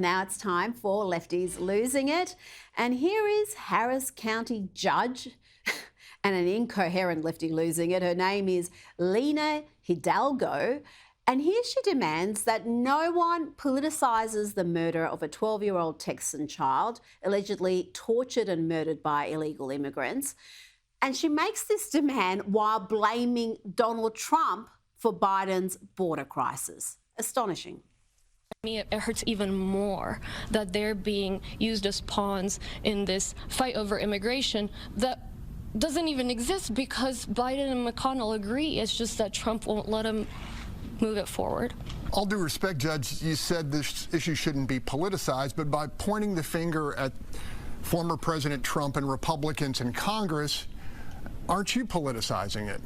Now it's time for Lefties Losing It. And here is Harris County Judge and an incoherent lefty losing it. Her name is Lena Hialgo. And here she demands that no one politicises the murder of a 12-year-old Texan child allegedly tortured and murdered by illegal immigrants. And she makes this demand while blaming Donald Trump for Biden's border crisis. Astonishing. It hurts even more that they're being used as pawns in this fight over immigration that doesn't even exist because Biden and McConnell agree. It's just that Trump won't let him move it forward. All due respect, Judge, you said this issue shouldn't be politicized, but by pointing the finger at former President Trump and Republicans in Congress, aren't you politicizing it?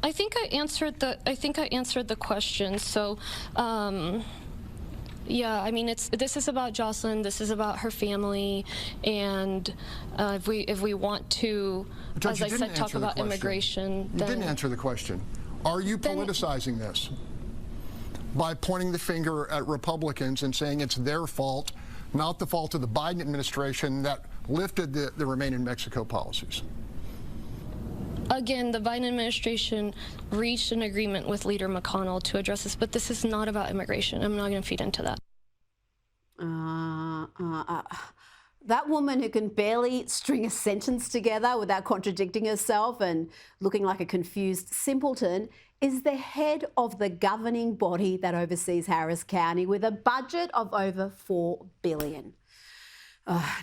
I think I answered the question. So, yeah, I mean, this is about Jocelyn. This is about her family, and if we want to, Judge, as I said, talk about immigration, you didn't answer the question. Are you politicizing this by pointing the finger at Republicans and saying it's their fault, not the fault of the Biden administration that lifted the Remain in Mexico policies? Again, the Biden administration reached an agreement with Leader McConnell to address this, but this is not about immigration. I'm not going to feed into that. That woman who can barely string a sentence together without contradicting herself and looking like a confused simpleton is the head of the governing body that oversees Harris County with a budget of over $4 billion.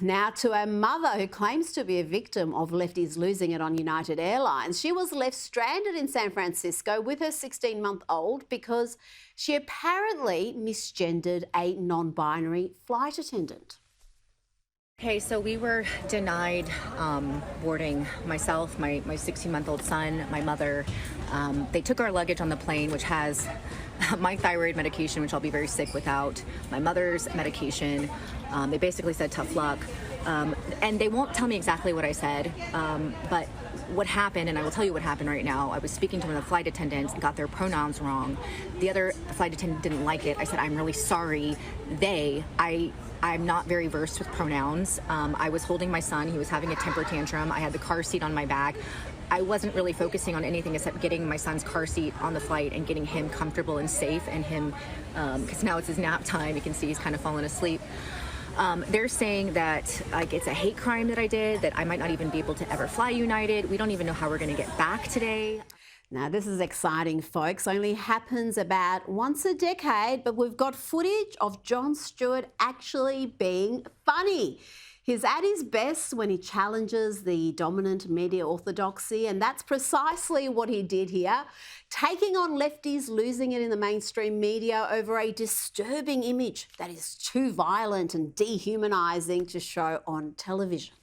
Now to a mother who claims to be a victim of lefties losing it on United Airlines. She was left stranded in San Francisco with her 16-month-old because she apparently misgendered a non-binary flight attendant. Okay, so we were denied boarding, myself, my 16-month-old son, my mother. They took our luggage on the plane, which has my thyroid medication, which I'll be very sick without, my mother's medication. They basically said tough luck. And they won't tell me exactly what I said, but what happened, and I will tell you what happened right now. I was speaking to one of the flight attendants, got their pronouns wrong. The other flight attendant didn't like it. I said, I'm really sorry. I'm not very versed with pronouns. I was holding my son. He was having a temper tantrum. I had the car seat on my back. I wasn't really focusing on anything except getting my son's car seat on the flight and getting him comfortable and safe, and him, because now it's his nap time. You can see he's kind of fallen asleep. They're saying that it's a hate crime that I did, that I might not even be able to ever fly United. We don't even know how we're going to get back today. Now, this is exciting, folks. Only happens about once a decade, but we've got footage of Jon Stewart actually being funny. He's at his best when he challenges the dominant media orthodoxy, and that's precisely what he did here, taking on lefties losing it in the mainstream media over a disturbing image that is too violent and dehumanising to show on television.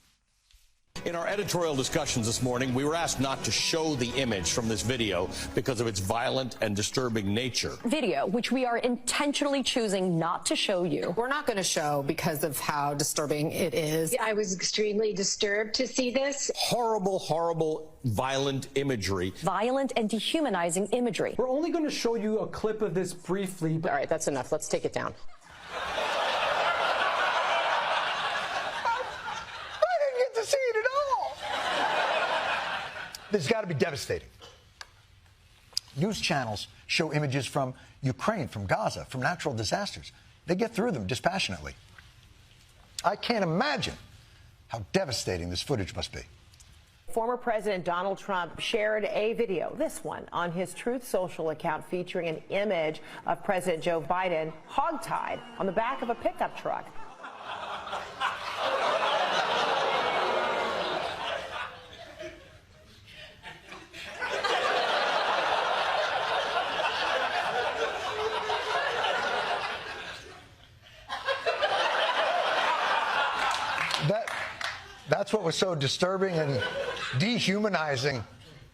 In our editorial discussions this morning, we were asked not to show the image from this video because of its violent and disturbing nature. Video, which we are intentionally choosing not to show you. We're not going to show because of how disturbing it is. I was extremely disturbed to see this. Horrible, horrible, violent imagery. Violent and dehumanizing imagery. We're only going to show you a clip of this briefly. All right, that's enough. Let's take it down. This has got to be devastating. News channels show images from Ukraine, from Gaza, from natural disasters. They get through them dispassionately. I can't imagine how devastating this footage must be. Former President Donald Trump shared a video, this one, on his Truth Social account featuring an image of President Joe Biden hogtied on the back of a pickup truck. That's what was so disturbing and dehumanizing.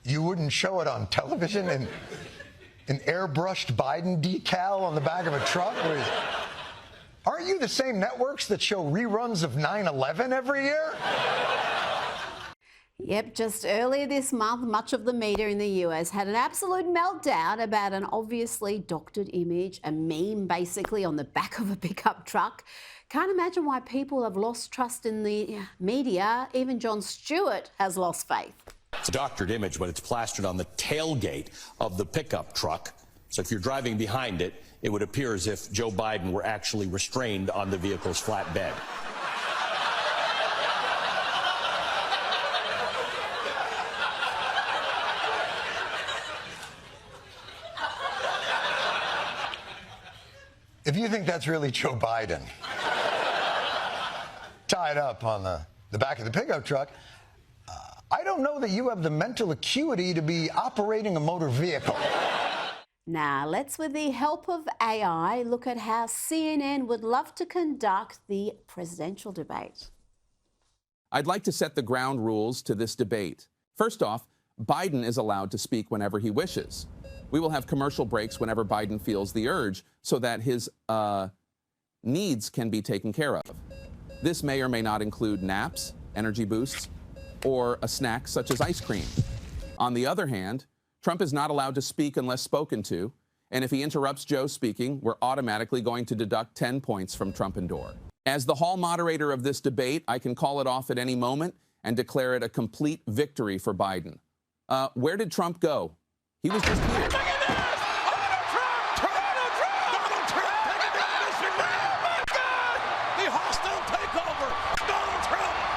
You wouldn't show it on television, and an airbrushed Biden decal on the back of a truck? Aren't you the same networks that show reruns of 9/11 every year? Yep, just earlier this month, much of the media in the US had an absolute meltdown about an obviously doctored image, a meme basically on the back of a pickup truck. Can't imagine why people have lost trust in the media. Even Jon Stewart has lost faith. It's a doctored image, but it's plastered on the tailgate of the pickup truck. So if you're driving behind it, it would appear as if Joe Biden were actually restrained on the vehicle's flatbed. If you think that's really Joe Biden tied up on the back of the pickup truck, I don't know that you have the mental acuity to be operating a motor vehicle. Now, let's, with the help of AI, look at how CNN would love to conduct the presidential debate. I'd like to set the ground rules to this debate. First off, Biden is allowed to speak whenever he wishes. We will have commercial breaks whenever Biden feels the urge so that his needs can be taken care of. This may or may not include naps, energy boosts, or a snack such as ice cream. On the other hand, Trump is not allowed to speak unless spoken to, and if he interrupts Joe speaking, we're automatically going to deduct 10 points from Trump and Dore. As the hall moderator of this debate, I can call it off at any moment and declare it a complete victory for Biden. Where did Trump go? He was just here.